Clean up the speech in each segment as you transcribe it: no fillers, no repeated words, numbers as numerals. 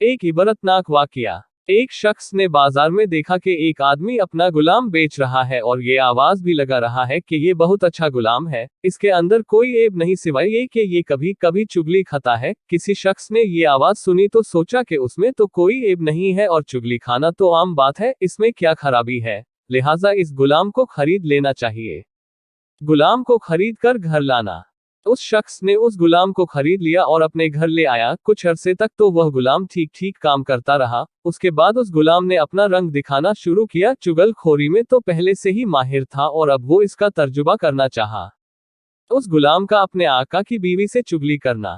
एक इबरतनाक वाकया। एक शख्स ने बाजार में देखा कि एक आदमी अपना गुलाम बेच रहा है और ये आवाज भी लगा रहा है कि ये बहुत अच्छा गुलाम है, इसके अंदर कोई ऐब नहीं सिवाय ये कि ये कभी कभी चुगली खाता है। किसी शख्स ने ये आवाज सुनी तो सोचा कि उसमें तो कोई ऐब नहीं है और चुगली खाना तो आम बात है, इसमें क्या खराबी है, लिहाजा इस गुलाम को खरीद लेना चाहिए। गुलाम को खरीद कर घर लाना। उस शख्स ने उस गुलाम को खरीद लिया और अपने घर ले आया। कुछ अरसे तक तो वह गुलाम ठीक ठीक काम करता रहा। उसके बाद उस गुलाम ने अपना रंग दिखाना शुरू किया। चुगलखोरी में तो पहले से ही माहिर था और अब वो इसका तर्जुबा करना चाहा। उस गुलाम का अपने आका की बीवी से चुगली करना।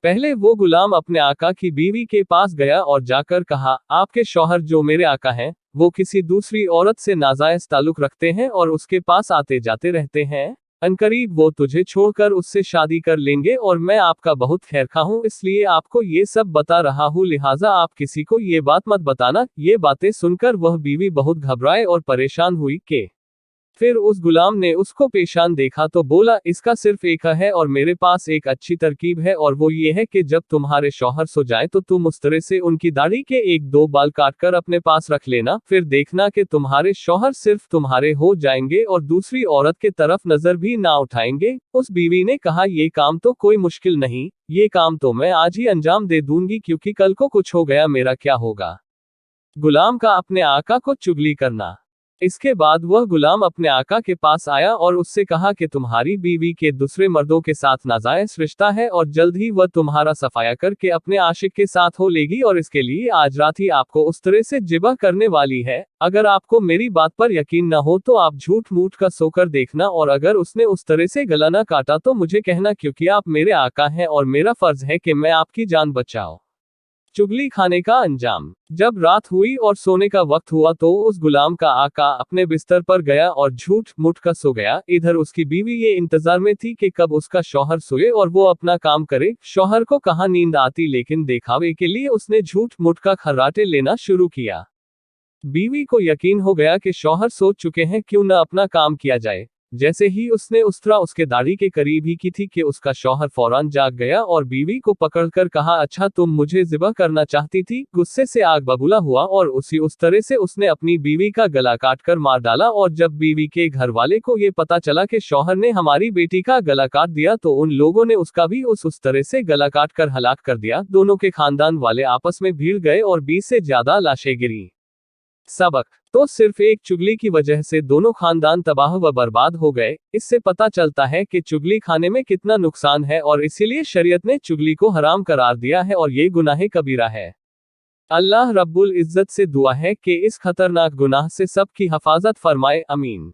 पहले वो गुलाम अपने आका की बीवी के पास गया और जाकर कहा, आपके शौहर जो मेरे आका हैं, वो किसी दूसरी औरत से नाजायज ताल्लुक रखते हैं और उसके पास आते जाते रहते हैं। अनकरीब वो तुझे छोड़कर उससे शादी कर लेंगे और मैं आपका बहुत खैरखा हूँ, इसलिए आपको ये सब बता रहा हूँ, लिहाजा आप किसी को ये बात मत बताना। ये बातें सुनकर वह बीवी बहुत घबराए और परेशान हुई कि फिर उस गुलाम ने उसको पेशान देखा तो बोला, इसका सिर्फ एक है और मेरे पास एक अच्छी तरकीब है, और वो ये है कि जब तुम्हारे शौहर सो जाए तो तुम उस तरह से उनकी दाढ़ी के एक दो बाल काटकर अपने पास रख लेना, फिर देखना कि तुम्हारे शौहर सिर्फ तुम्हारे हो जाएंगे और दूसरी औरत के तरफ नजर भी ना उठाएंगे। उस बीवी ने कहा, ये काम तो कोई मुश्किल नहीं, ये काम तो मैं आज ही अंजाम दे दूंगी, क्योंकि कल को कुछ हो गया मेरा क्या होगा। गुलाम का अपने आका को चुगली करना। इसके बाद वह गुलाम अपने आका के पास आया और उससे कहा कि तुम्हारी बीवी के दूसरे मर्दों के साथ नाजायज रिश्ता है और जल्द ही वह तुम्हारा सफाया करके अपने आशिक के साथ हो लेगी, और इसके लिए आज रात ही आपको उस तरह से जिबा करने वाली है। अगर आपको मेरी बात पर यकीन न हो तो आप झूठ मूठ का सोकर देखना, और अगर उसने उस तरह से गला न काटा तो मुझे कहना, क्योंकि आप मेरे आका हैं और मेरा फर्ज है कि मैं आपकी जान बचाऊं। चुगली खाने का अंजाम। जब रात हुई और सोने का वक्त हुआ तो उस गुलाम का आका अपने बिस्तर पर गया और झूठ मूठ का सो गया। इधर उसकी बीवी ये इंतजार में थी कि कब उसका शौहर सोए और वो अपना काम करे। शौहर को कहाँ नींद आती, लेकिन दिखावे के लिए उसने झूठ मूठ का खर्राटे लेना शुरू किया। बीवी को यकीन हो गया कि शौहर सो चुके हैं, क्यों न अपना काम किया जाए। जैसे ही उसने उस्तरा उसके दाढ़ी के करीब ही की थी कि उसका शौहर फौरन जाग गया और बीवी को पकड़कर कहा, अच्छा तुम मुझे ज़िबा करना चाहती थी। गुस्से से आग बबूला हुआ और उस तरह से उसने अपनी बीवी का गला काटकर मार डाला। और जब बीवी के घर वाले को ये पता चला कि शौहर ने हमारी बेटी का गला काट दिया तो उन लोगों ने उसका भी उस तरह से गला काट कर हलाक कर दिया। दोनों के खानदान वाले आपस में भीड़ गए और 20 से ज्यादा लाशें गिरी। सबक। तो सिर्फ एक चुगली की वजह से दोनों खानदान तबाह व बर्बाद हो गए। इससे पता चलता है कि चुगली खाने में कितना नुकसान है और इसीलिए शरीयत ने चुगली को हराम करार दिया है और ये गुनाह कबीरा है। अल्लाह रब्बुल इज्जत से दुआ है कि इस खतरनाक गुनाह से सबकी हिफाजत फरमाए। अमीन।